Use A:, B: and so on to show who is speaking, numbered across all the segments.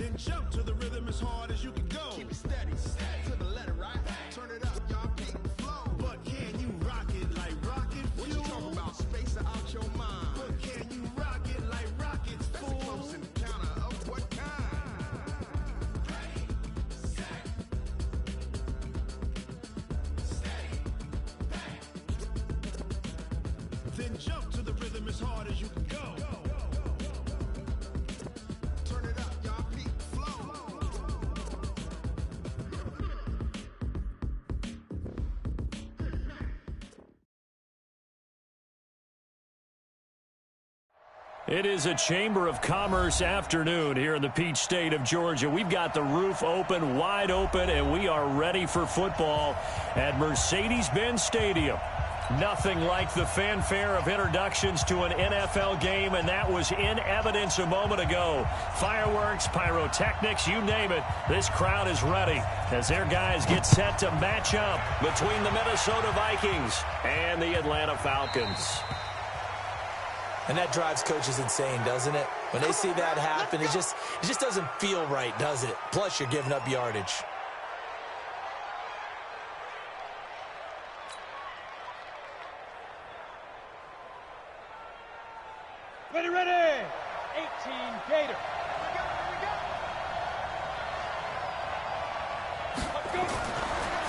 A: Then jump to the rhythm as hard as you can go. Keep it steady, steady to the letter, right? Turn it up, y'all, keep it flow. But can you rock it like rocket fuel? What you talking about? Space out your mind. But can you rock it like rockets, fool? That's a close encounter of what kind? Ready, set, steady, bang. Then jump to the rhythm as hard as you can go. Turn it up, y'all, keep it flow.
B: It is a Chamber of Commerce afternoon here in the Peach State of Georgia. We've got the roof open, wide open, and we are ready for football at Mercedes-Benz Stadium. Nothing like the fanfare of introductions to an NFL game, and that was in evidence a moment ago. Fireworks, pyrotechnics, you name it. This crowd is ready as their guys get set to match up between the Minnesota Vikings and the Atlanta Falcons.
C: And that drives coaches insane, doesn't it? When they see that happen, it just doesn't feel right, does it? Plus, you're giving up yardage.
D: Ready, ready! 18 Gator.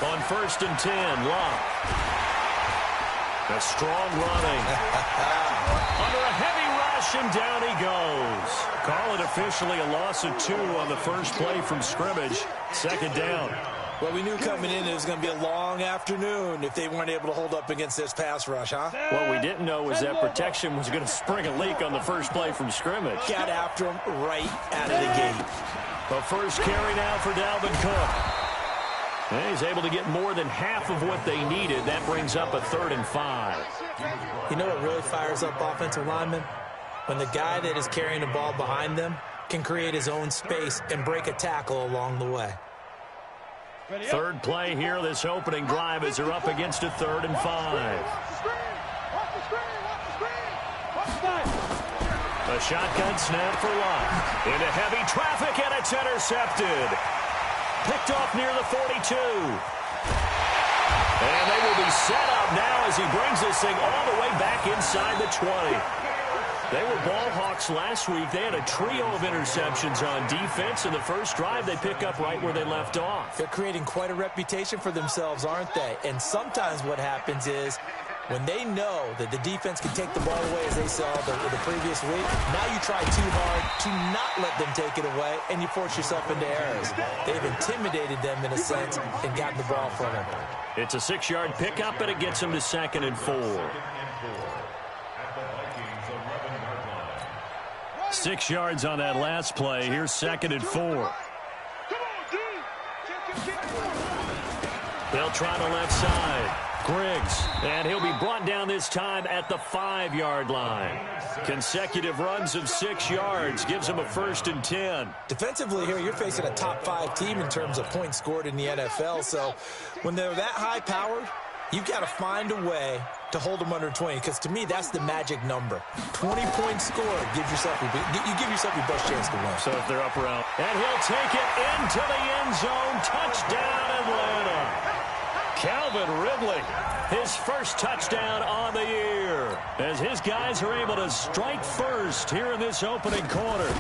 B: On 1st and 10, Locke. A strong running. Under a heavy rush, and down he goes. Call it officially a loss of 2 on the first play from scrimmage. 2nd down.
C: Well, we knew coming in it was going to be a long afternoon if they weren't able to hold up against this pass rush, huh?
B: What we didn't know was that protection was going to spring a leak on the first play from scrimmage.
C: Got after him right out of the gate.
B: The first carry now for Dalvin Cook. And he's able to get more than half of what they needed. That brings up a 3rd and 5.
C: You know what really fires up offensive linemen? When the guy that is carrying the ball behind them can create his own space and break a tackle along the way.
B: 3rd play here, this opening drive, as they're up against a 3rd and 5. A shotgun snap for Locke. Into heavy traffic, and it's intercepted. Picked off near the 42. And they will be set up now as he brings this thing all the way back inside the 20. They were ball hawks last week. They had a trio of interceptions on defense. In the first drive, they pick up right where they left off.
C: They're creating quite a reputation for themselves, aren't they? And sometimes what happens is when they know that the defense can take the ball away, as they saw the previous week, now you try too hard to not let them take it away, and you force yourself into errors. They've intimidated them in a sense and gotten the ball from them.
B: It's a 6-yard pickup, and it gets them to 2nd and 4. 6 yards on that last play. Here's 2nd and 4. They'll try the left side. Griggs, and he'll be brought down this time at the 5-yard line. Consecutive runs of 6 yards gives him a 1st and 10.
C: Defensively here, you're facing a top 5 team in terms of points scored in the NFL, so when they're that high-powered, you've got to find a way to hold them under 20, because to me, that's the magic number. 20 points scored gives yourself you give yourself your best chance to win.
B: So if they're up around, and he'll take it into the end zone. Touchdown, Atlanta. Calvin Ridley, his first touchdown on the year, as his guys are able to strike first here in this opening quarter.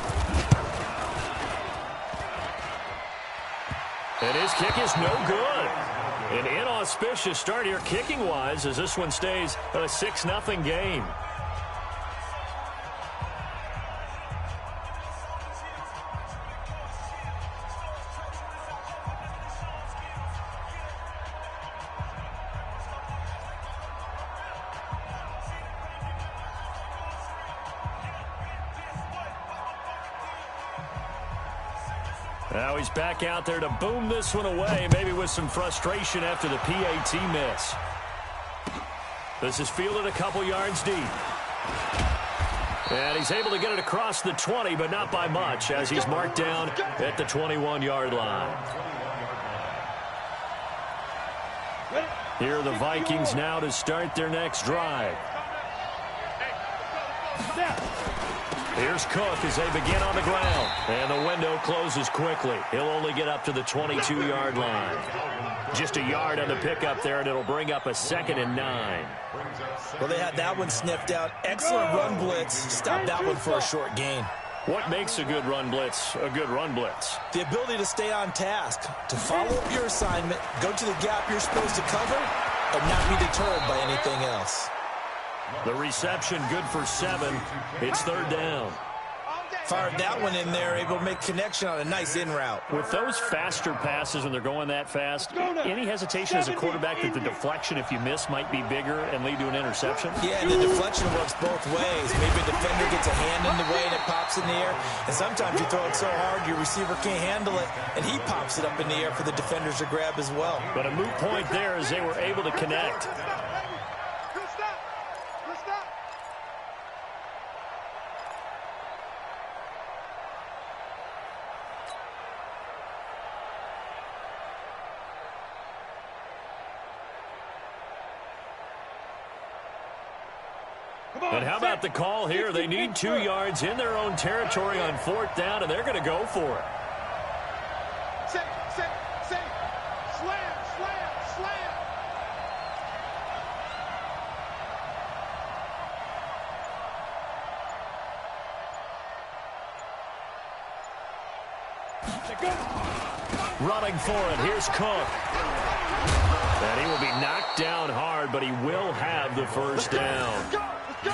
B: And his kick is no good. An inauspicious start here kicking-wise, as this one stays a 6-0 game. Now he's back out there to boom this one away, maybe with some frustration after the PAT miss. This is fielded a couple yards deep. And he's able to get it across the 20, but not by much, as he's marked down at the 21-yard line. Here are the Vikings now to start their next drive. Here's Cook as they begin on the ground. And the window closes quickly. He'll only get up to the 22-yard line. Just a yard on the pickup there, and it'll bring up a 2nd and 9.
C: Well, they had that one sniffed out. Excellent run blitz. Stop that one for a short gain.
B: What makes a good run blitz a good run blitz?
C: The ability to stay on task, to follow up your assignment, go to the gap you're supposed to cover, and not be deterred by anything else.
B: The reception good for 7. It's 3rd down.
C: Fired that one in there, able to make connection on a nice in route.
B: With those faster passes when they're going that fast, any hesitation as a quarterback that the deflection, if you miss, might be bigger and lead to an interception?
C: Yeah, the deflection works both ways. Maybe a defender gets a hand in the way and it pops in the air. And sometimes you throw it so hard your receiver can't handle it, and he pops it up in the air for the defenders to grab as well.
B: But a moot point there as they were able to connect. And how about the call here? They need 2 yards in their own territory on 4th down, and they're going to go for it.
A: Slam, slam.
B: Running for it. Here's Cook. And he will be knocked down hard, but he will have the 1st down.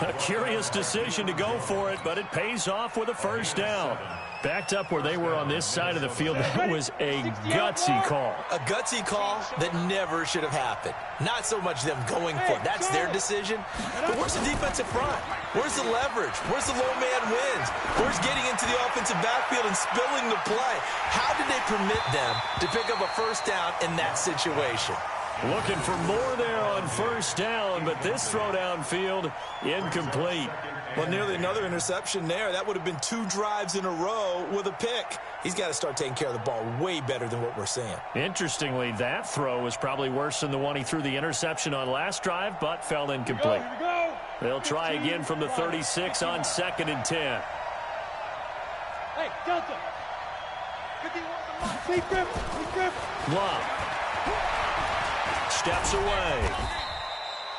B: A curious decision to go for it, but it pays off with a 1st down. Backed up where they were on this side of the field, that was a gutsy call.
C: A gutsy call that never should have happened. Not so much them going for it. That's their decision. But where's the defensive front? Where's the leverage? Where's the low man wins? Where's getting into the offensive backfield and spilling the play? How did they permit them to pick up a 1st down in that situation?
B: Looking for more there on 1st down, but this throw downfield incomplete.
C: Well, nearly another interception there. That would have been 2 drives in a row with a pick. He's got to start taking care of the ball way better than what we're seeing.
B: Interestingly, that throw was probably worse than the one he threw the interception on last drive, but fell incomplete. They'll try again from the 36 on 2nd and 10.
D: Hey, Delta.
B: Love. Steps away.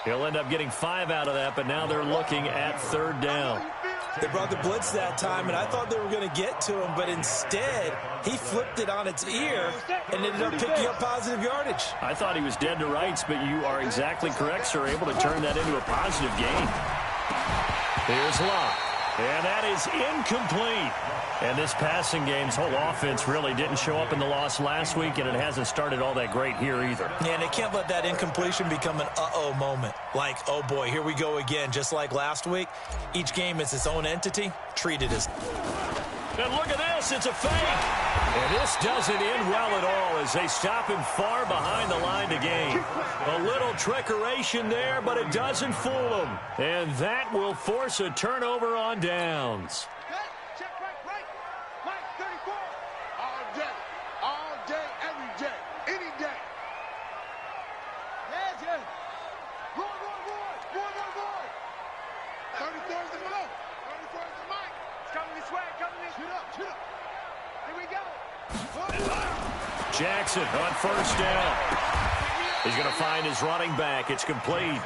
B: He'll end up getting 5 out of that, but now they're looking at 3rd down.
C: They brought the blitz that time, and I thought they were going to get to him, but instead, he flipped it on its ear and ended up picking up positive yardage.
B: I thought he was dead to rights, but you are exactly correct, sir, able to turn that into a positive gain. Here's Love, and that is incomplete. And this passing game's whole offense really didn't show up in the loss last week, and it hasn't started all that great here either.
C: Yeah, and they can't let that incompletion become an uh-oh moment. Like, oh boy, here we go again. Just like last week, each game is its own entity. Treat it as...
B: And look at this, it's a fake. And this doesn't end well at all as they stop him far behind the line to gain. A little trickeration there, but it doesn't fool him. And that will force a turnover on downs. Jackson on 1st down. He's going to find his running back. It's complete.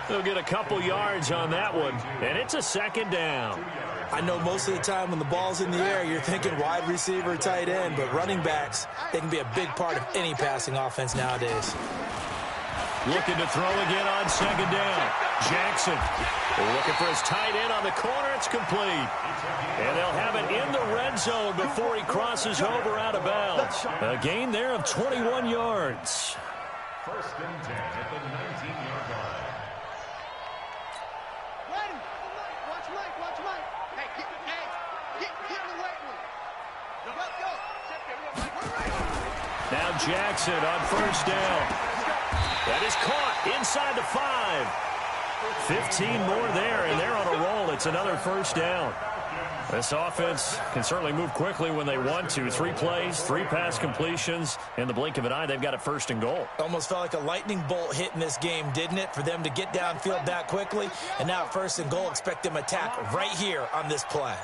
B: They'll get a couple yards on that one, and it's a 2nd down.
C: I know most of the time when the ball's in the air, you're thinking wide receiver, tight end, but running backs, they can be a big part of any passing offense nowadays.
B: Looking to throw again on 2nd down. Jackson looking for his tight end on the corner. It's complete. And they'll have it in the red zone before he crosses over out of bounds. A gain there of 21 yards.
A: 1st and 10 at the 19-yard line.
E: Ready. Watch Mike. Hey, get in the weight room. Let's go.
B: Now Jackson on 1st down. That is caught inside the 5. 15 more there, and they're on a roll. It's another 1st down. This offense can certainly move quickly when they want to. 3 plays, 3 pass completions. In the blink of an eye, they've got a 1st and goal.
C: Almost felt like a lightning bolt hit in this game, didn't it? For them to get downfield that quickly. And now 1st and goal, expect them to attack right here on this play.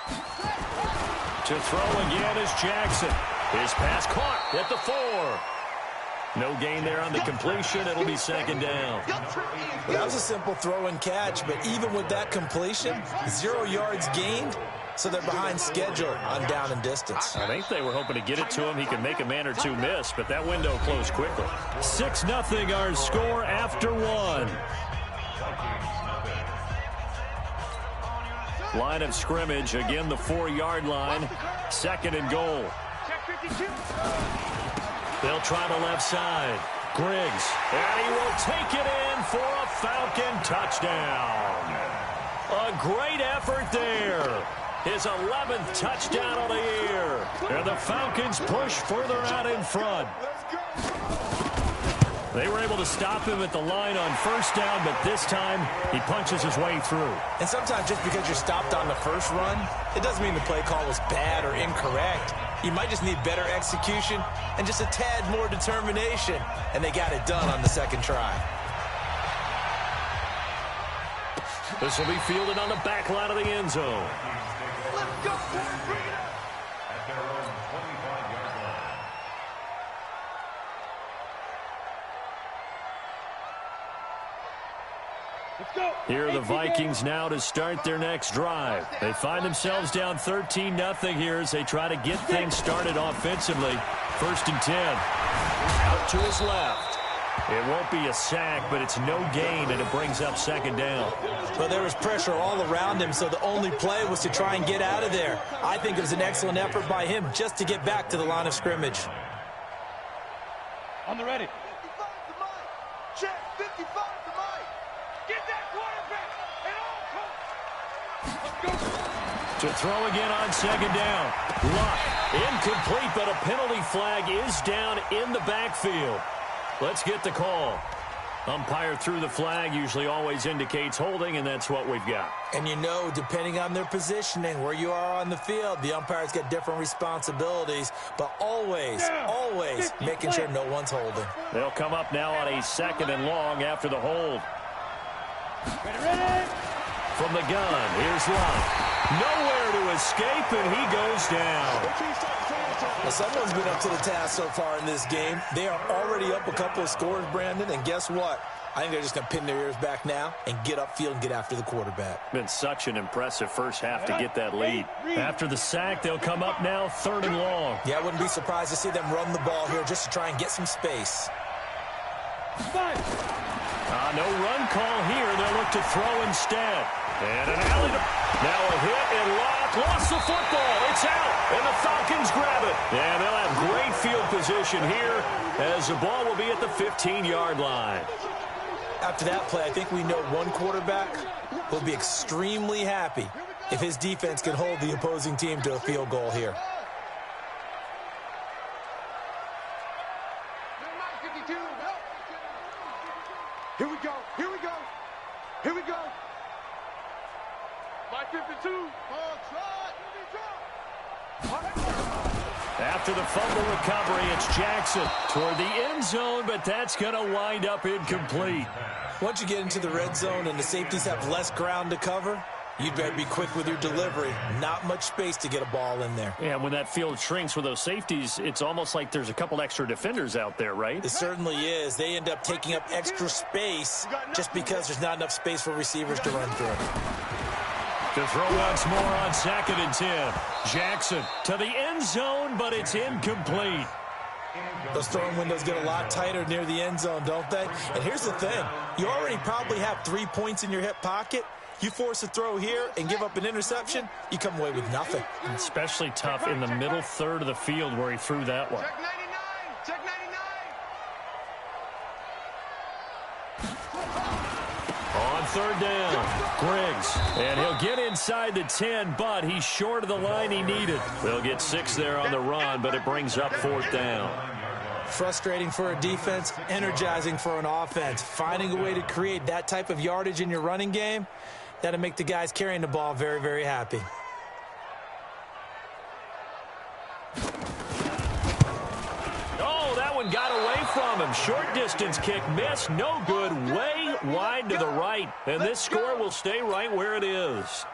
B: To throw again is Jackson. His pass caught at the 4. No gain there on the completion. It'll be 2nd down.
C: Well, that was a simple throw and catch, but even with that completion, 0 yards gained, so they're behind schedule on down and distance.
B: I think they were hoping to get it to him. He could make a man or 2 miss, but that window closed quickly. 6-0 our score after 1. Line of scrimmage, again the 4-yard line. 2nd and goal. They'll try the left side. Griggs, and he will take it in for a Falcon touchdown. A great effort there. His 11th touchdown of the year. And the Falcons push further out in front. They were able to stop him at the line on 1st down, but this time he punches his way through.
C: And sometimes just because you're stopped on the first run, it doesn't mean the play call was bad or incorrect. You might just need better execution and just a tad more determination. And they got it done on the 2nd try.
B: This will be fielded on the back line of the end zone.
E: Let's go, bring it up.
F: At their own 25-yard line.
D: Let's go.
B: Here are the Vikings now to start their next drive. They find themselves down 13-0 here as they try to get things started offensively. 1st and 10. Out to his left. It won't be a sack, but it's no gain, and it brings up 2nd down.
C: Well, there was pressure all around him, so the only play was to try and get out of there. I think it was an excellent effort by him just to get back to the line of scrimmage.
D: On the ready.
E: 55 to Mike. Check, 55 to Mike. Get that quarterback and all coach. Let's go.
B: To throw again on 2nd down. Luck. Incomplete, but a penalty flag is down in the backfield. Let's get the call. Umpire threw the flag, usually always indicates holding, and that's what we've got.
C: And you know, depending on their positioning, where you are on the field, the umpires get different responsibilities, but always making sure no one's holding.
B: They'll come up now on a 2nd and long after the hold.
D: Ready.
B: From the gun, here's Luck. Nowhere to escape, and he goes down.
C: Well, someone's been up to the task so far in this game. They are already up a couple of scores, Brandon, and guess what? I think they're just going to pin their ears back now and get upfield and get after the quarterback.
B: Been such an impressive first half to get that lead. After the sack, they'll come up now 3rd and long.
C: Yeah, I wouldn't be surprised to see them run the ball here just to try and get some space.
B: No run call here. They'll look to throw instead. And an alley. Now a hit and Locke lost the football. It's out, and the Falcons grab it. And they'll have great field position here as the ball will be at the 15-yard line.
C: After that play, I think we know one quarterback will be extremely happy if his defense can hold the opposing team to a field goal here.
E: Here we go. Here we go. Here we go. My 52.
B: After the fumble recovery, it's Jackson toward the end zone, but that's going to wind up incomplete.
C: Once you get into the red zone and the safeties have less ground to cover, you'd better be quick with your delivery. Not much space to get a ball in there.
B: Yeah, when that field shrinks with those safeties, it's almost like there's a couple extra defenders out there, right?
C: It certainly is. They end up taking up extra space just because there's not enough space for receivers to run through.
B: To throw once more on 2nd and 10. Jackson to the end zone, but it's incomplete.
C: Those throwing windows get a lot tighter near the end zone, don't they? And here's the thing. You already probably have 3 points in your hip pocket. You force a throw here and give up an interception, you come away with nothing.
B: Especially tough in the middle 1/3 of the field where he threw that one.
E: Check 99. Check 99.
B: On 3rd down, Griggs. And he'll get inside the 10, but he's short of the line he needed. They'll get 6 there on the run, but it brings up 4th down.
C: Frustrating for a defense, energizing for an offense. Finding a way to create that type of yardage in your running game, That'll make the guys carrying the ball very, very happy.
B: Oh, that one got away from him. Short distance kick missed. No good. Way wide to the right. And this score will stay right where it is.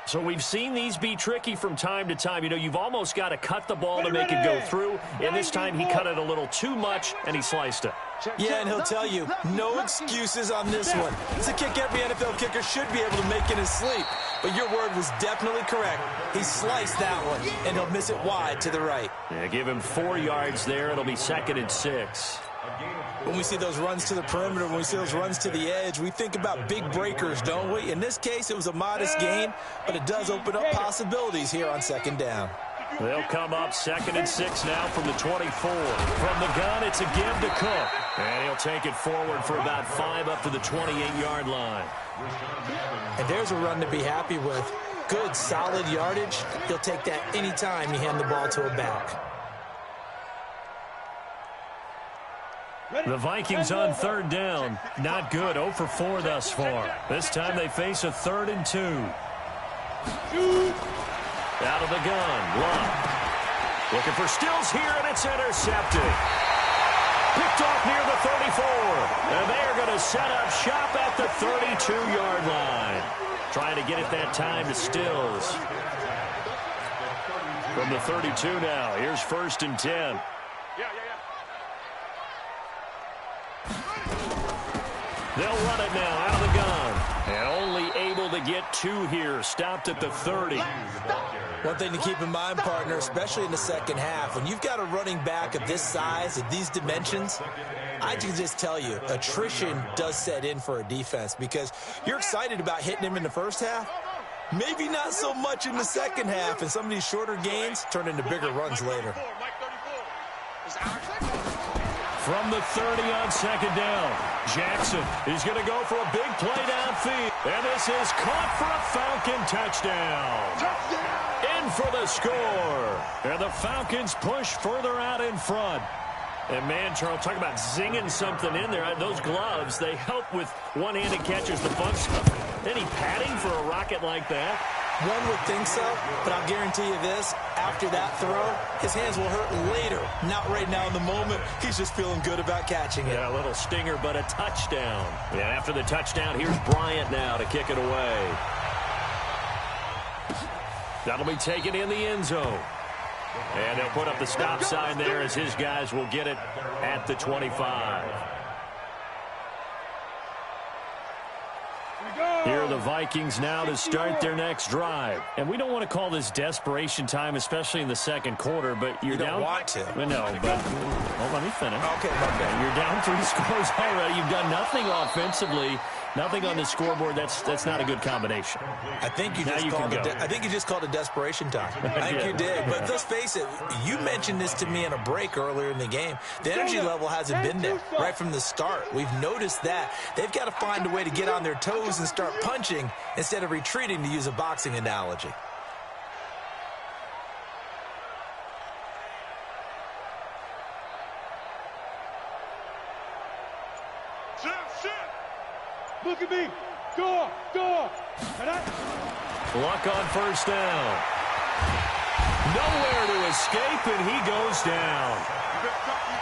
B: So we've seen these be tricky from time to time. You know, you've almost got to cut the ball to make it go through. And this time he cut it a little too much, and he sliced it.
C: Yeah, and he'll tell you, no excuses on this one. It's a kick every NFL kicker should be able to make in his sleep. But your word was definitely correct. He sliced that one, and he'll miss it wide to the right.
B: Yeah, give him 4 yards there. It'll be 2nd and 6.
C: When we see those runs to the perimeter, when we see those runs to the edge, we think about big breakers, don't we? In this case, it was a modest gain, but it does open up possibilities here on 2nd down.
B: They'll come up 2nd and 6 now from the 24. From the gun, it's a give to Cook. And he'll take it forward for about 5 up to the 28-yard line.
C: And there's a run to be happy with. Good, solid yardage. He'll take that any time you hand the ball to a back.
B: The Vikings on 3rd down. Not good. 0 for 4 thus far. This time they face a 3rd and 2. Out of the gun. Love. Looking for Stills here, and it's intercepted. Picked off near the 34. And they are going to set up shop at the 32-yard line. Trying to get it that time to Stills. From the 32 now. Here's 1st and 10. They'll run it now out of the gun. And only able to get 2 here. Stopped at the 30.
C: One thing to keep in mind, partner, especially in the second half, when you've got a running back of this size, of these dimensions, I can just tell you, attrition does set in for a defense because you're excited about hitting him in the first half. Maybe not so much in the second half, and some of these shorter gains turn into bigger runs later.
B: From the 30 on 2nd down, Jackson is going to go for a big play downfield. And this is caught for a Falcon touchdown. In for the score. And the Falcons push further out in front. And, man, Charles, talk about zinging something in there. Those gloves, they help with one-handed catches, the fun stuff. Any padding for a rocket like that?
C: One would think so, but I'll guarantee you this. After that throw, his hands will hurt later. Not right now in the moment. He's just feeling good about catching it.
B: Yeah, a little stinger, but a touchdown. Yeah, after the touchdown, here's Bryant now to kick it away. That'll be taken in the end zone. And they'll put up the stop sign there as his guys will get it at the 25. Here are the Vikings now to start their next drive. And we don't want to call this desperation time, especially in the second quarter, but you're down.
C: You don't want to.
B: No, but well, let me finish.
C: Okay, okay.
B: You're down 3 scores already. You've done nothing offensively, nothing on the scoreboard. That's not a good combination.
C: I think you just called it desperation time. I think you did. But let's face it, you mentioned this to me in a break earlier in the game. The energy level hasn't been there right from the start. We've noticed that. They've got to find a way to get on their toes and start punching instead of retreating, to use a boxing analogy.
D: Look at me. Go.
B: Luck on 1st down. Nowhere to escape, and he goes down.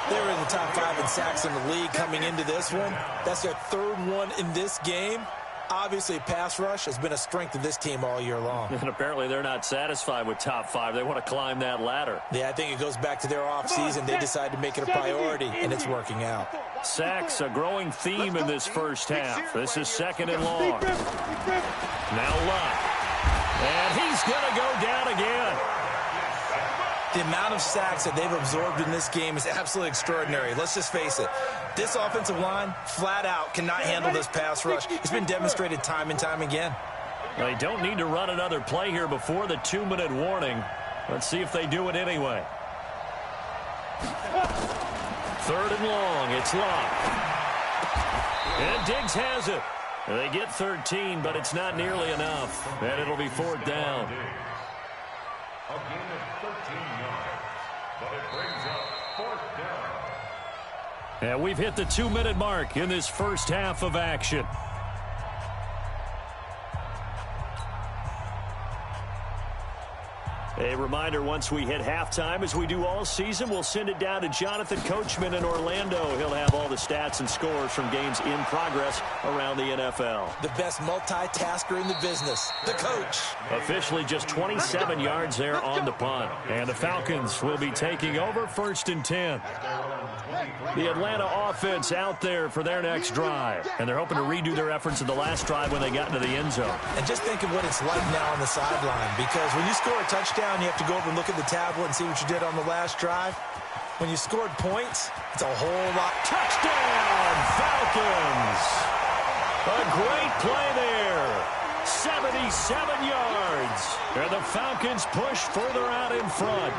C: They were in the top 5 in sacks in the league coming into this one. That's their 3rd one in this game. Obviously, pass rush has been a strength of this team all year long.
B: And apparently they're not satisfied with top 5. They want to climb that ladder.
C: Yeah, I think it goes back to their offseason. They decided to make it a priority, and it's working out.
B: Sacks, a growing theme in this first half. This is 2nd and long. Now Luck. And he's going to go down again.
C: The amount of sacks that they've absorbed in this game is absolutely extraordinary. Let's just face it. This offensive line, flat out, cannot handle this pass rush. It's been demonstrated time and time again.
B: They don't need to run another play here before the 2-minute warning. Let's see if they do it anyway. 3rd and long. It's Luck. And Diggs has it. They get 13, but it's not nearly enough. And it'll be 4th down.
F: A gain of 13 yards, but it brings up 4th down.
B: And we've hit the 2-minute mark in this first half of action. A reminder, once we hit halftime, as we do all season, we'll send it down to Jonathan Coachman in Orlando. He'll have all the stats and scores from games in progress around the NFL.
C: The best multitasker in the business, the coach.
B: Officially just 27 yards there on the punt. And the Falcons will be taking over 1st and 10. The Atlanta offense out there for their next drive. And they're hoping to redo their efforts in the last drive when they got into the end zone.
C: And just think of what it's like now on the sideline, because when you score a touchdown, you have to go over and look at the tablet and see what you did on the last drive. When you scored points, it's a whole lot.
B: Touchdown, Falcons! A great play there. 77 yards. And the Falcons push further out in front.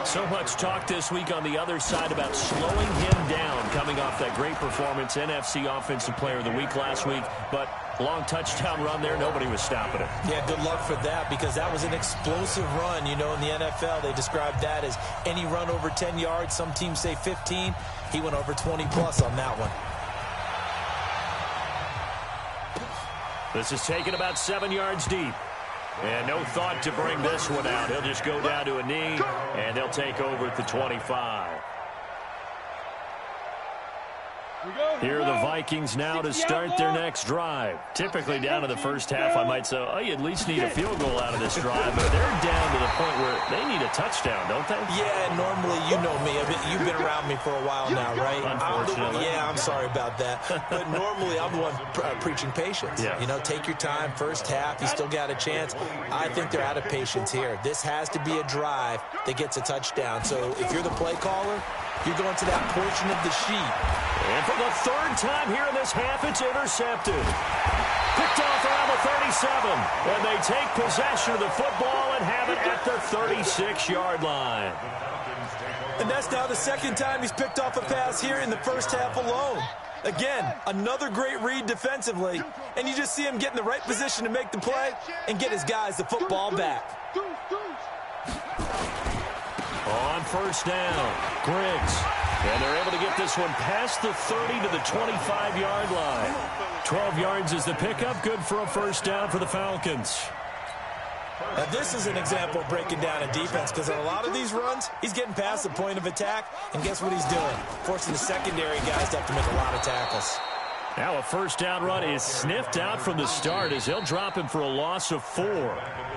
B: So much talk this week on the other side about slowing him down coming off that great performance, NFC Offensive Player of the Week last week. But long touchdown run there, nobody was stopping it.
C: Yeah, good luck for that, because that was an explosive run. You know, in the NFL, they describe that as any run over 10 yards. Some teams say 15. He went over 20-plus on that one.
B: This is taken about 7 yards deep. And no thought to bring this one out. He'll just go down to a knee, and they'll take over at the 25. Here are the Vikings now to start their next drive. Typically down to the first half, I might say, oh, you at least need a field goal out of this drive. But they're down to the point where they need a touchdown, don't they?
C: Yeah, normally, you know me. You've been around me for a while now, right?
B: Unfortunately.
C: I'm sorry about that. But normally, I'm the one preaching patience.
B: Yeah.
C: You know, take your time. First half, you still got a chance. I think they're out of patience here. This has to be a drive that gets a touchdown. So if you're the play caller, you're going to that portion of the sheet.
B: And for the third time here in this half, it's intercepted. Picked off around the 37. And they take possession of the football and have it at the 36-yard line.
C: And that's now the second time he's picked off a pass here in the first half alone. Again, another great read defensively. And you just see him get in the right position to make the play and get his guys the football back.
B: On first down, Griggs. And they're able to get this one past the 30 to the 25-yard line. 12 yards is the pickup. Good for a first down for the Falcons.
C: Now, this is an example of breaking down a defense, because on a lot of these runs, he's getting past the point of attack, and guess what he's doing? Forcing the secondary guys to have to make a lot of tackles.
B: Now a first down run is sniffed out from the start as they'll drop him for a loss of 4.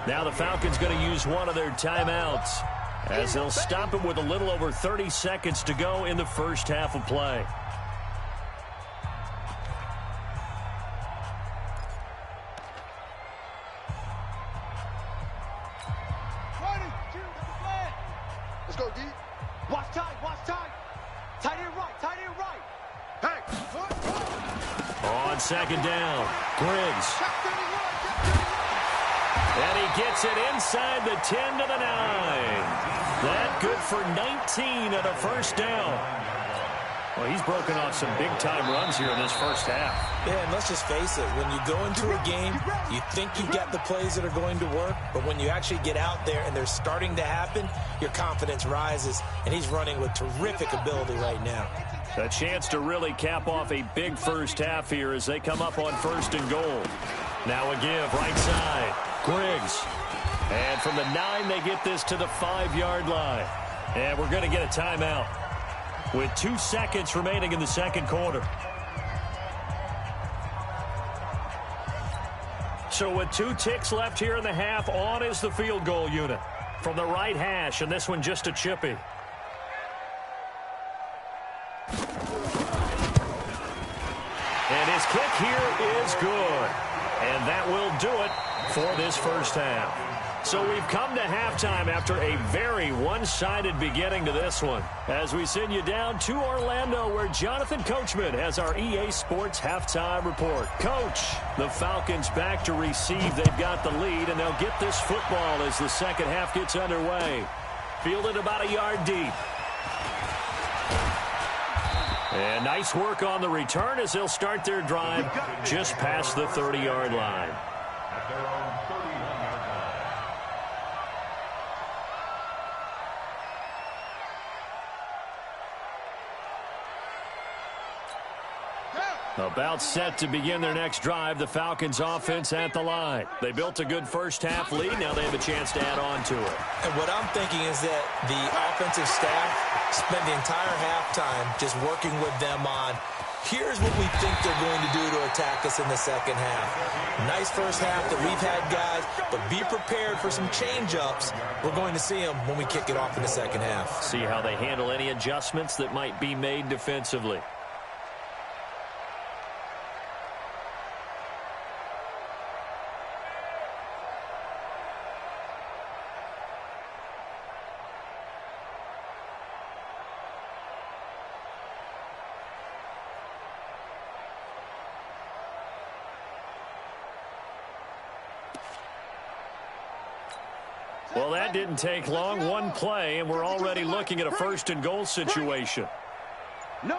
B: Now the Falcons going to use one of their timeouts, as they'll stop him with a little over 30 seconds to go in the first half of play.
E: Let's go, D. Watch tight, watch tight. Tight end right, tight end right. Hey.
B: On second down, Griggs. And he gets it inside the 10 to the 9. That good for 19 and a first down. Well, he's broken off some big-time runs here in this first half.
C: Yeah, and let's just face it. When you go into a game, you think you've got the plays that are going to work, but when you actually get out there and they're starting to happen, your confidence rises, and he's running with terrific ability right now.
B: A chance to really cap off a big first half here as they come up on first and goal. Now a give, right side, Griggs. And from the 9, they get this to the 5-yard line. And we're going to get a timeout with 2 seconds remaining in the second quarter. So with 2 ticks left here in the half, on is the field goal unit from the right hash, and this one just a chippy. And his kick here is good. And that will do it for this first half. So we've come to halftime after a very one-sided beginning to this one, as we send you down to Orlando, where Jonathan Coachman has our EA Sports halftime report. Coach, the Falcons back to receive. They've got the lead, and they'll get this football as the second half gets underway. Fielded about a yard deep. And nice work on the return as they'll start their drive just past the 30-yard line.
F: At their own 31-yard line.
B: About set to begin their next drive, the Falcons offense at the line. They built a good first-half lead. Now they have a chance to add on to it.
C: And what I'm thinking is that the offensive staff spent the entire halftime just working with them on, here's what we think they're going to do to attack us in the second half. Nice first half that we've had, guys, but be prepared for some change-ups. We're going to see them when we kick it off in the second half.
B: See how they handle any adjustments that might be made defensively. Well, that didn't take long. One play, and we're already looking at a first-and-goal situation. Now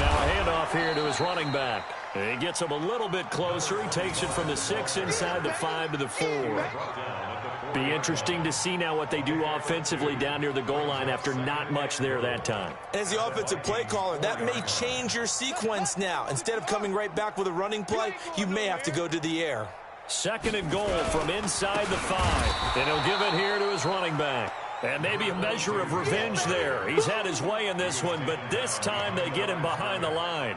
B: a handoff here to his running back. He gets him a little bit closer. He takes it from the 6 inside the 5 to the 4. Be interesting to see now what they do offensively down near the goal line after not much there that time.
C: As the offensive play caller, that may change your sequence now. Instead of coming right back with a running play, you may have to go to the air.
B: 2nd and goal from inside the 5. And he'll give it here to his running back. And maybe a measure of revenge there. He's had his way in this one, but this time they get him behind the line.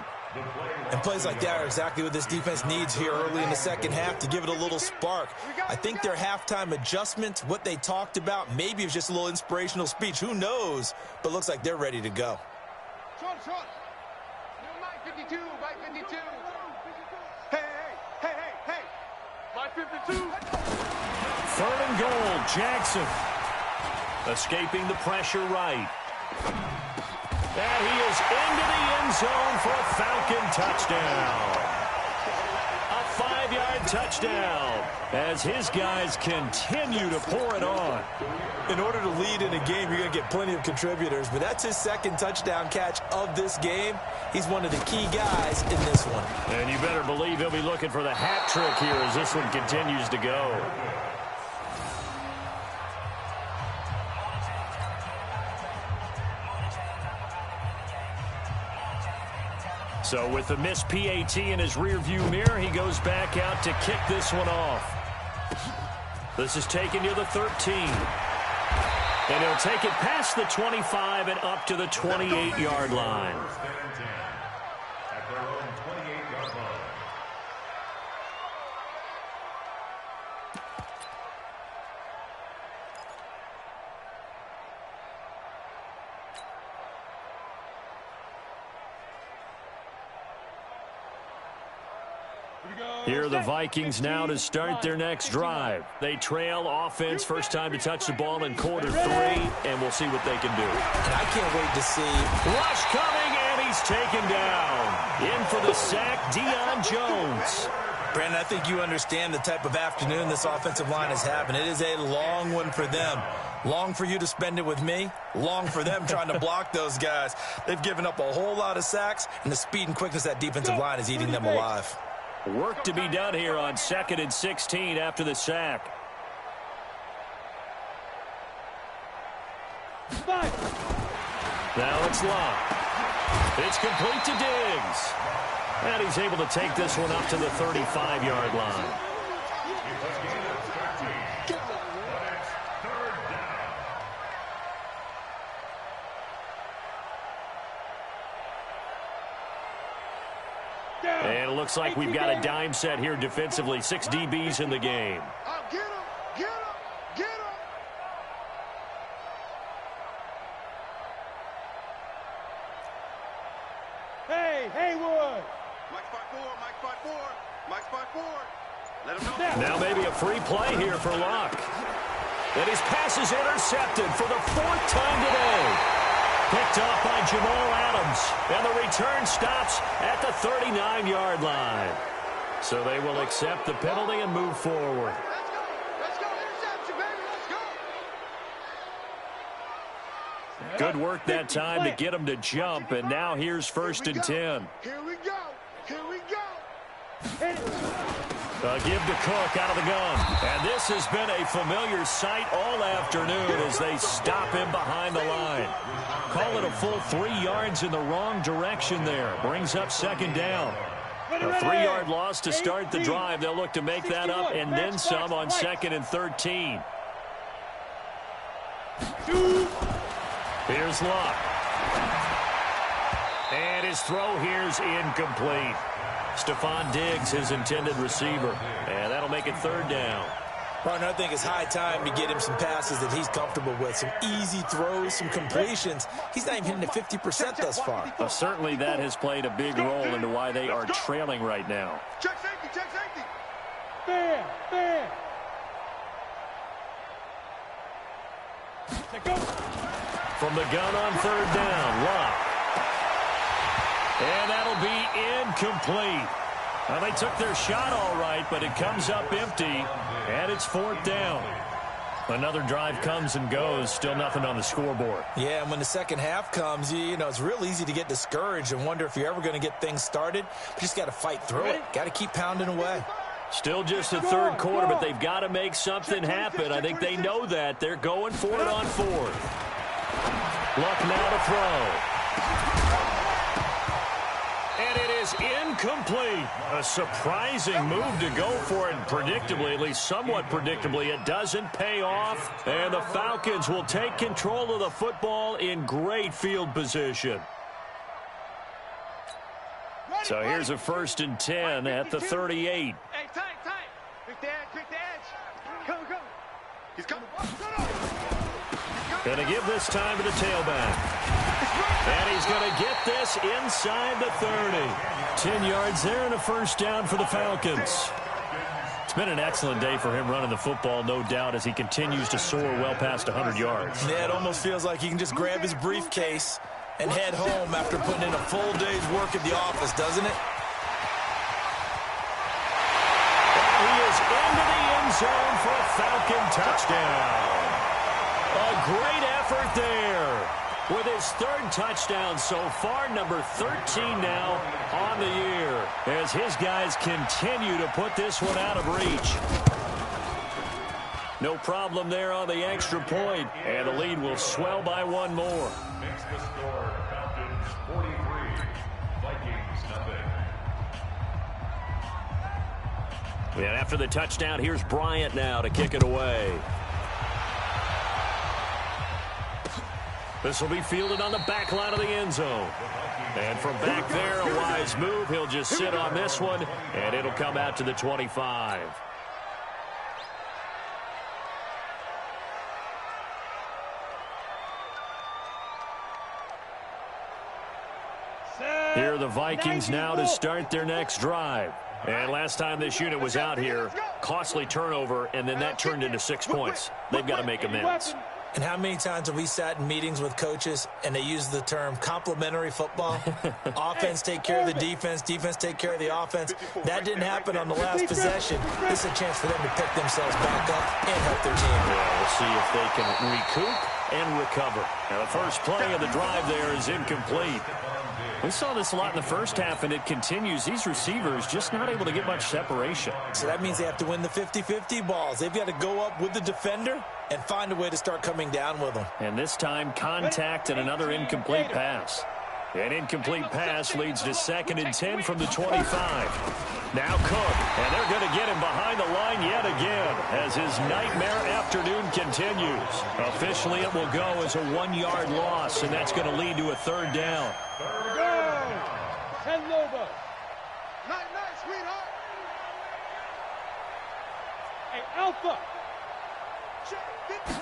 C: And plays like that are exactly what this defense needs here early in the second half to give it a little spark. I think their halftime adjustments, what they talked about, maybe it was just a little inspirational speech. Who knows? But looks like they're ready to go.
E: Short. Mike 52, Mike 52. Hey. Mike 52.
B: 3rd and goal, Jackson. Escaping the pressure right. And he is into the end zone for a Falcon touchdown. A 5-yard touchdown as his guys continue to pour it on.
C: In order to lead in a game, you're going to get plenty of contributors, but that's his 2nd touchdown catch of this game. He's one of the key guys in this one.
B: And you better believe he'll be looking for the hat trick here as this one continues to go. So with the missed PAT in his rearview mirror, he goes back out to kick this one off. This is taken to the 13. And he'll take it past the 25 and up to the 28-yard line.
F: At their own 28-yard line.
B: Here are the Vikings now to start their next drive. They trail offense, first time to touch the ball in quarter 3, and we'll see what they can do.
C: And I can't wait to see.
B: Rush coming, and he's taken down. In for the sack, Deion Jones.
C: Brandon, I think you understand the type of afternoon this offensive line is having. It is a long one for them. Long for you to spend it with me. Long for them trying to block those guys. They've given up a whole lot of sacks, and the speed and quickness of that defensive line is eating them alive.
B: Work to be done here on 2nd and 16 after the sack. Now it's locked. It's complete to Diggs. And he's able to take this one up to the 35-yard line. And it looks like we've got a dime set here defensively. 6 DBs in the game.
E: Get him.
D: Hey, Haywood.
E: Mike spot 4. Let him know.
B: Now maybe a free play here for Locke. And his pass is intercepted for the 4th time today. Picked off by Jamal Adams. And the return stops at the 39-yard line. So they will accept the penalty and move forward.
E: Let's go. Interception, baby. Let's go.
B: Good work that time to get him to jump. And now here's 1st and 10.
E: Here we go.
D: Hit it.
B: Give to Cook out of the gun. And this has been a familiar sight all afternoon as they stop him behind the line. Call it a full 3 yards in the wrong direction there. Brings up second down. A 3-yard loss to start the drive. They'll look to make that up and then some on 2nd and 13. Here's Luck. And his throw here's incomplete. Stephon Diggs, his intended receiver. And that'll make it 3rd down.
C: Partner, I think it's high time to get him some passes that he's comfortable with. Some easy throws, some completions. He's not even hitting at 50% thus far.
B: Certainly that has played a big role into why they are trailing right now.
E: Check safety, check safety.
D: Bam, bam. Go.
B: From the gun on 3rd down, Luck. And that'll be incomplete. Well, they took their shot all right, but it comes up empty, and it's 4th down. Another drive comes and goes, still nothing on the scoreboard.
C: Yeah, and when the second half comes, you know, it's real easy to get discouraged and wonder if you're ever going to get things started. But you just got to fight through it. Got to keep pounding away.
B: Still just the 3rd quarter, but they've got to make something happen. I think they know that. They're going for it on 4th. Luck now to throw. And it is incomplete. A surprising move to go for it. Predictably, at least somewhat predictably, it doesn't pay off. And the Falcons will take control of the football in great field position. So here's a 1st and 10 at the 38.
E: Hey, tight. Pick the edge. Go. He's coming.
B: Going to give this time to the tailback. And he's going to get this inside the 30. 10 yards there and a 1st down for the Falcons. It's been an excellent day for him running the football, no doubt, as he continues to soar well past 100 yards.
C: Yeah, it almost feels like he can just grab his briefcase and head home after putting in a full day's work at the office, doesn't it?
B: And he is into the end zone for a Falcon touchdown. A great effort there. With his 3rd touchdown so far, number 13 now on the year, as his guys continue to put this one out of reach. No problem there on the extra point, and the lead will swell by 1 more.
F: Makes the score Falcons 43, Vikings nothing.
B: And after the touchdown, here's Bryant now to kick it away. This will be fielded on the back line of the end zone. And from back there, a wise move. He'll just sit on this one, and it'll come out to the 25. Here are the Vikings now to start their next drive. And last time this unit was out here, costly turnover, and then that turned into 6 points. They've got to make amends.
C: And how many times have we sat in meetings with coaches and they use the term complementary football? Offense take care of the defense, defense take care of the offense. That didn't happen on the last possession. This is a chance for them to pick themselves back up and help their team.
B: Yeah, we'll see if they can recoup and recover. Now, the first play of the drive there is incomplete. We saw this a lot in the first half, and it continues. These receivers just not able to get much separation.
C: So that means they have to win the 50-50 balls. They've got to go up with the defender and find a way to start coming down with them.
B: And this time, contact and another incomplete pass. An incomplete pass leads to 2nd and 10 from the 25. Now Cook, and they're going to get him behind the line yet again as his nightmare afternoon continues. Officially, it will go as a 1-yard loss, and that's going to lead to a 3rd down.
D: Ten Lobo.
E: Night, sweetheart.
D: Hey, Alpha.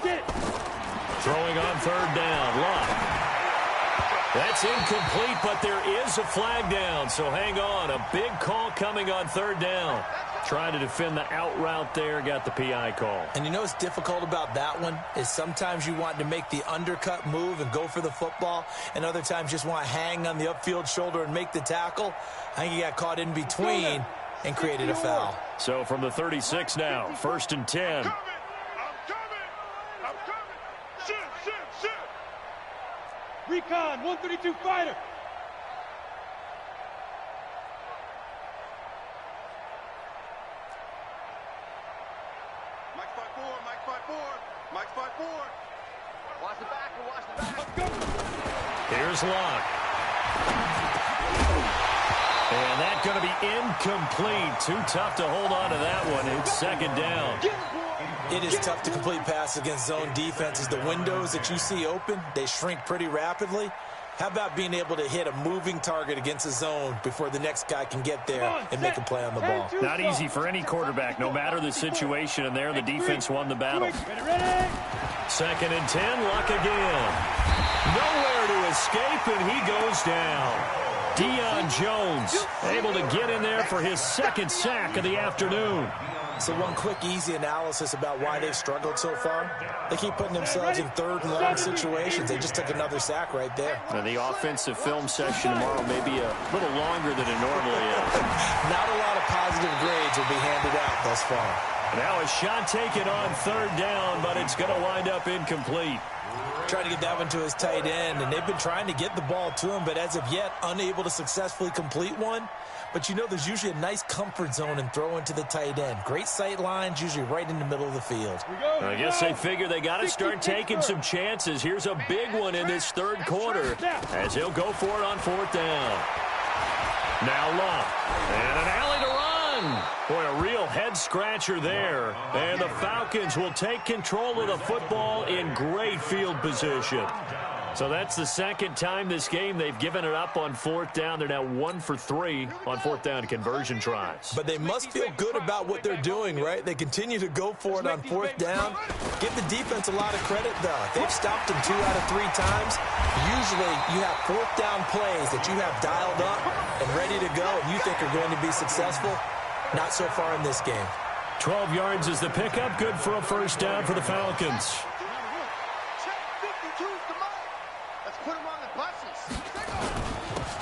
D: Get it.
B: Throwing on 3rd down, Luck. That's incomplete, but there is a flag down, so hang on. A big call coming on 3rd down. Trying to defend the out route there, got the PI call.
C: And you know what's difficult about that one is sometimes you want to make the undercut move and go for the football, and other times just want to hang on the upfield shoulder and make the tackle. I think he got caught in between and created a foul.
B: So from the 36 now, 1st and 10.
E: I'm coming. Shit.
D: Recon, 132 fighter.
E: Mike's 5-4. Watch the back. Watch the back.
B: Here's Locke. And that's going to be incomplete. Too tough to hold on to that one. It's second down.
C: It is tough to complete passes against zone defenses. The windows that you see open, they shrink pretty rapidly. How about being able to hit a moving target against a zone before the next guy can get there and make a play on the ball?
B: Not easy for any quarterback, no matter the situation. And there, the defense won the battle. Second and 10, Luck again. Nowhere to escape, and he goes down. Deion Jones able to get in there for his second sack of the afternoon.
C: So one quick, easy analysis about why they've struggled so far. They keep putting themselves in third and long situations. They just took another sack right there.
B: And the offensive film session tomorrow may be a little longer than it normally is.
C: Not a lot of positive grades will be handed out thus far.
B: Now a shot taken on third down, but it's going to wind up incomplete.
C: Trying to get that one to his tight end, and they've been trying to get the ball to him, but as of yet, unable to successfully complete one. But you know, there's usually a nice comfort zone and throw into the tight end. Great sight lines, usually right in the middle of the field.
B: I guess they figure they got to start taking some chances. Here's a big one in this third quarter as he'll go for it on fourth down. Now Love, and an alley to run. Boy, a real head-scratcher there. And the Falcons will take control of the football in great field position. So that's the second time this game they've given it up on fourth down. They're now 1 for 3 on fourth down conversion tries.
C: But they must feel good about what they're doing, right? They continue to go for it on fourth down. Give the defense a lot of credit, though. They've stopped them 2 out of 3 times. Usually you have fourth down plays that you have dialed up and ready to go and you think are going to be successful. Not so far in this game.
B: 12 yards is the pickup. Good for a first down for the Falcons.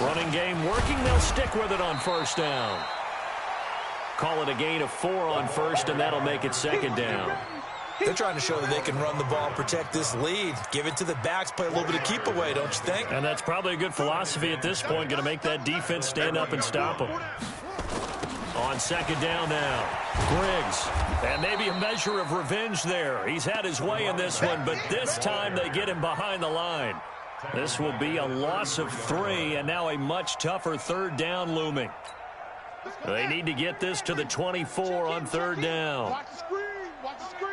B: Running game working. They'll stick with it on first down. Call it a gain of 4 on first, and that'll make it second down.
C: They're trying to show that they can run the ball and protect this lead. Give it to the backs, play a little bit of keep away, don't you think?
B: And that's probably a good philosophy at this point. Going to make that defense stand up and stop them. On second down now, Griggs. And maybe a measure of revenge there. He's had his way in this one, but this time they get him behind the line. This will be a loss of 3, and now a much tougher third down looming. They need to get this to the 24 on third down.
E: Watch the screen. Watch the screen.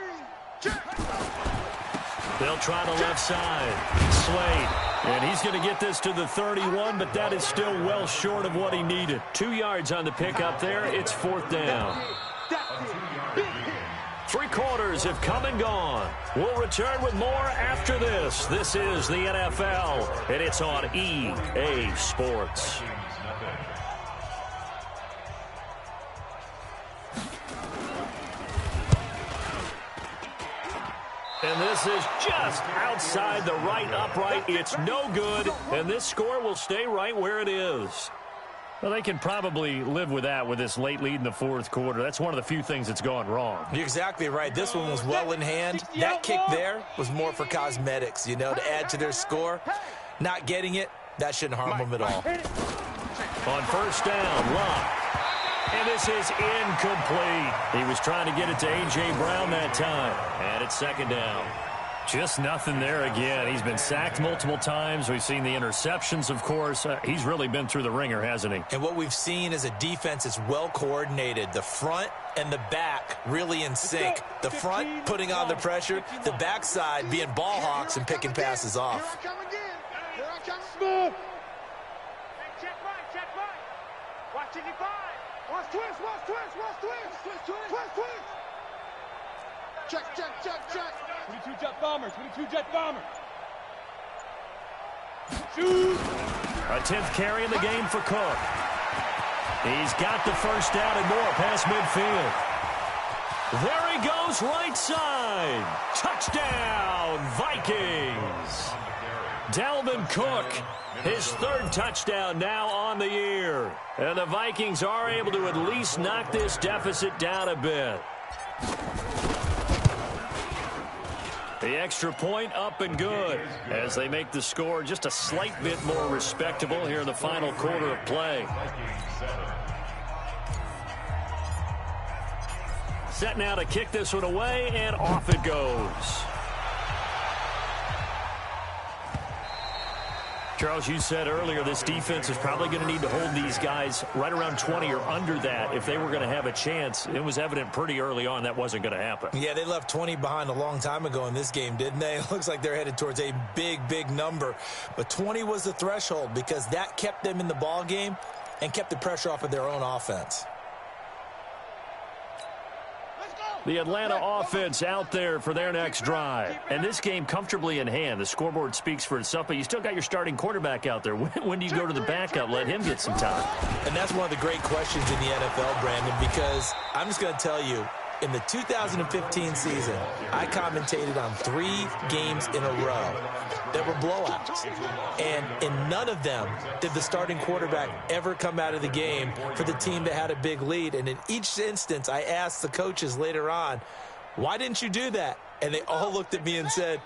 B: They'll try the left side. Slade. And he's going to get this to the 31, but that is still well short of what he needed. 2 yards on the pickup there. It's fourth down. 3 quarters have come and gone. We'll return with more after this. This is the NFL, and it's on EA Sports. And this is just outside the right upright. It's no good, and this score will stay right where it is. Well, they can probably live with that with this late lead in the fourth quarter. That's one of the few things that's gone wrong.
C: You're exactly right. This one was well in hand. That kick there was more for cosmetics, you know, to add to their score. Not getting it, that shouldn't harm them at all.
B: On first down, Locke. And this is incomplete. He was trying to get it to A.J. Brown that time. And it's second down. Just nothing there again. He's been sacked multiple times. We've seen the interceptions, of course. He's really been through the ringer, hasn't he?
C: And what we've seen is a defense that's well coordinated. The front and the back really in sync. The front putting on the pressure. The backside being ball hawks and picking passes off.
E: Here I come again. Here I come.
D: Smooth.
E: Check right, check right. Watch 85. Watch twist, watch twist, watch twist. Twist, twist, twist, twist. Check, check, check, check.
D: 22 jet bombers. 22 jet bombers. Shoot.
B: A 10th carry in the game for Cook. He's got the first down and more past midfield. There he goes, right side. Touchdown, Vikings. Dalvin Cook, his 3rd touchdown now on the year. And the Vikings are able to at least knock this deficit down a bit. The extra point up and good as they make the score just a slight bit more respectable here in the final quarter of play. set now to kick this one away, and off it goes. Charles, you said earlier this defense is probably going to need to hold these guys right around 20 or under that if they were going to have a chance. It was evident pretty early on that wasn't going to happen.
C: Yeah, they left 20 behind a long time ago in this game, didn't they? It looks like they're headed towards a big, big number. But 20 was the threshold because that kept them in the ball game and kept the pressure off of their own offense.
B: The Atlanta offense out there for their next drive. And this game comfortably in hand. The scoreboard speaks for itself, but you still got your starting quarterback out there. When do you go to the backup? Let him get some time.
C: And that's one of the great questions in the NFL, Brandon, because I'm just going to tell you, in the 2015 season, I commentated on 3 games in a row that were blowouts. And in none of them did the starting quarterback ever come out of the game for the team that had a big lead. And in each instance, I asked the coaches later on, why didn't you do that? And they all looked at me and said,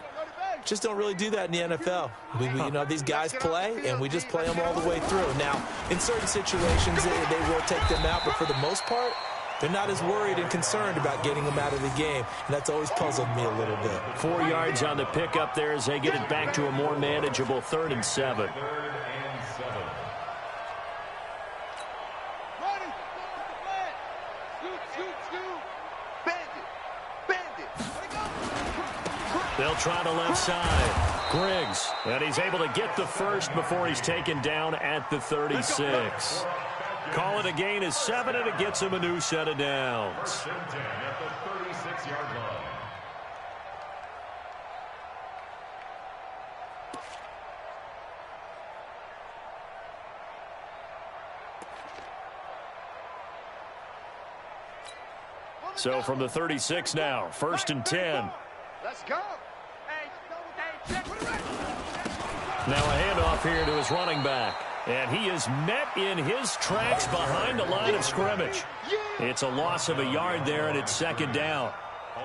C: just don't really do that in the NFL. You know, these guys play, and we just play them all the way through. Now, in certain situations, they will take them out, but for the most part, they're not as worried and concerned about getting them out of the game, and that's always puzzled me a little bit.
B: 4 yards on the pickup there as they get it back to a more manageable 3rd and 7. They'll try the left side. Griggs, and he's able to get the first before he's taken down at the 36. Call it a gain of 7, and it gets him a new set of downs.
F: At the 36-yard line.
B: So from the 36 now, 1st and 10.
E: Let's go.
B: Now a handoff here to his running back. And he is met in his tracks behind the line of scrimmage. It's a loss of a yard there, and it's 2nd down.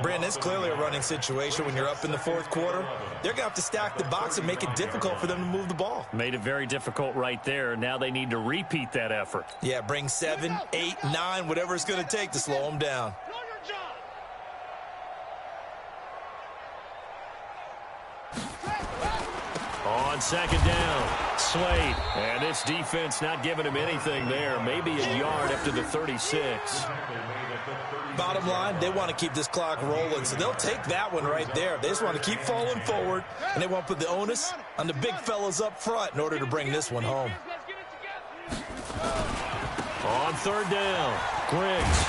C: Brandon, it's clearly a running situation when you're up in the 4th quarter. They're going to have to stack the box and make it difficult for them to move the ball.
B: Made it very difficult right there. Now they need to repeat that effort.
C: Yeah, bring 7, 8, 9, whatever it's going to take to slow them down.
B: On 2nd down, Slade. And this defense not giving him anything there. Maybe a yard up to the 36.
C: Bottom line, they want to keep this clock rolling, so they'll take that one right there. They just want to keep falling forward, and they want to put the onus on the big fellas up front in order to bring this one home.
B: On 3rd down, Griggs.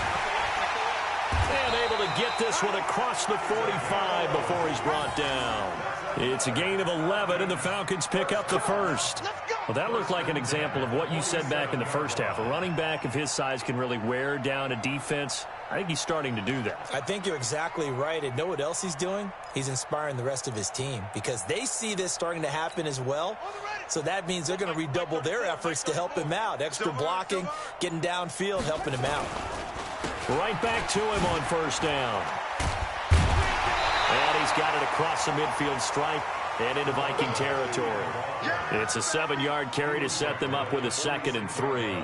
B: And able to get this one across the 45 before he's brought down. It's a gain of 11, and the Falcons pick up the first. Well, that looked like an example of what you said back in the first half. A running back of his size can really wear down a defense. I think he's starting to do that.
C: I think you're exactly right. And know what else he's doing? He's inspiring the rest of his team because they see this starting to happen as well. So that means they're going to redouble their efforts to help him out. Extra blocking, getting downfield, helping him out.
B: Right back to him on 1st down. And he's got it across the midfield stripe and into Viking territory. It's a 7-yard carry to set them up with a 2nd and 3.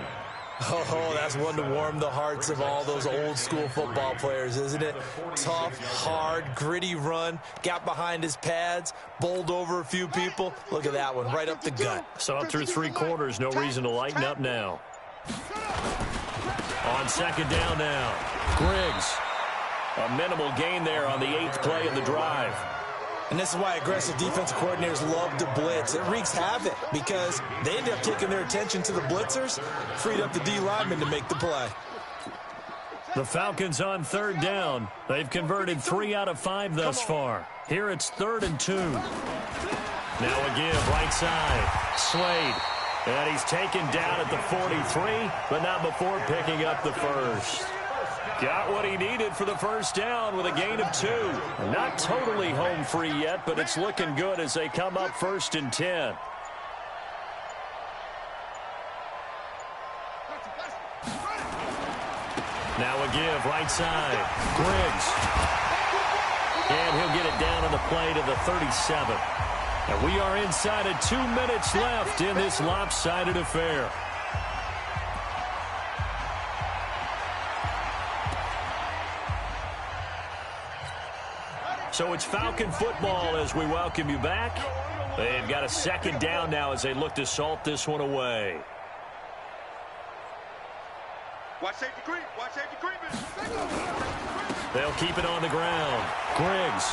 C: Oh, that's one to warm the hearts of all those old-school football players, isn't it? Tough, hard, gritty run, got behind his pads, bowled over a few people. Look at that one, right up the gut.
B: So through 3 quarters, no reason to lighten up now. On 2nd down now, Griggs. A minimal gain there on the 8th play of the drive.
C: And this is why aggressive defensive coordinators love to blitz. It wreaks havoc because they end up taking their attention to the blitzers, freed up the D lineman to make the play.
B: The Falcons on 3rd down. They've converted 3 out of 5 thus far. Here it's 3rd and 2. Now a give, right side. Slade. And he's taken down at the 43, but not before picking up the first. Got what he needed for the 1st down with a gain of 2. Not totally home free yet, but it's looking good as they come up 1st and 10. Now a give, right side. Griggs. And he'll get it down on the play to the 37. And we are inside of 2 minutes left in this lopsided affair. So it's Falcon football as we welcome you back. They've got a second down now as they look to salt this one away.
E: Watch safety creep. Watch safety creeping.
B: They'll keep it on the ground. Griggs.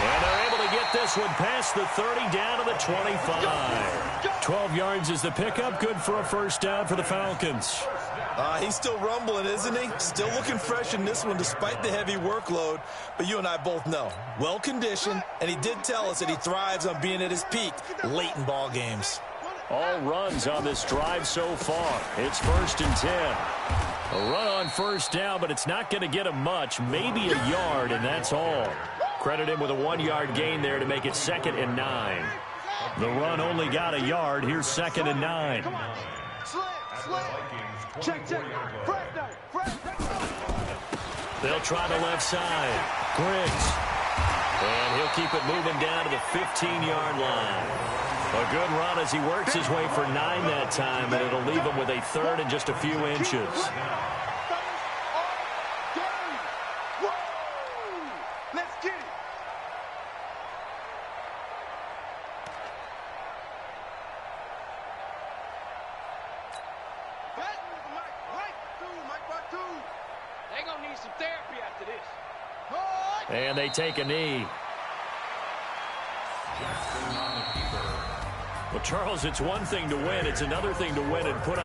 B: And they're able to get this one past the 30 down to the 25. 12 yards is the pickup. Good for a first down for the Falcons.
C: He's still rumbling, isn't he? Still looking fresh in this one despite the heavy workload. But you and I both know, well-conditioned, and he did tell us that he thrives on being at his peak late in ball games.
B: All runs on this drive so far. It's 1st and 10. A run on first down, but it's not going to get him much. Maybe a yard, and that's all. Credit him with a 1-yard gain there to make it 2nd and 9. The run only got a yard. Here's 2nd and 9.
E: Check.
B: They'll try the left side. Griggs. And he'll keep it moving down to the 15-yard line. A good run as he works his way for 9 that time, and it'll leave him with a 3rd and just a few inches.
E: Let's get it.
D: They're going to need some therapy after this.
B: And they take a knee. Well, Charles, it's one thing to win. It's another thing to win and put on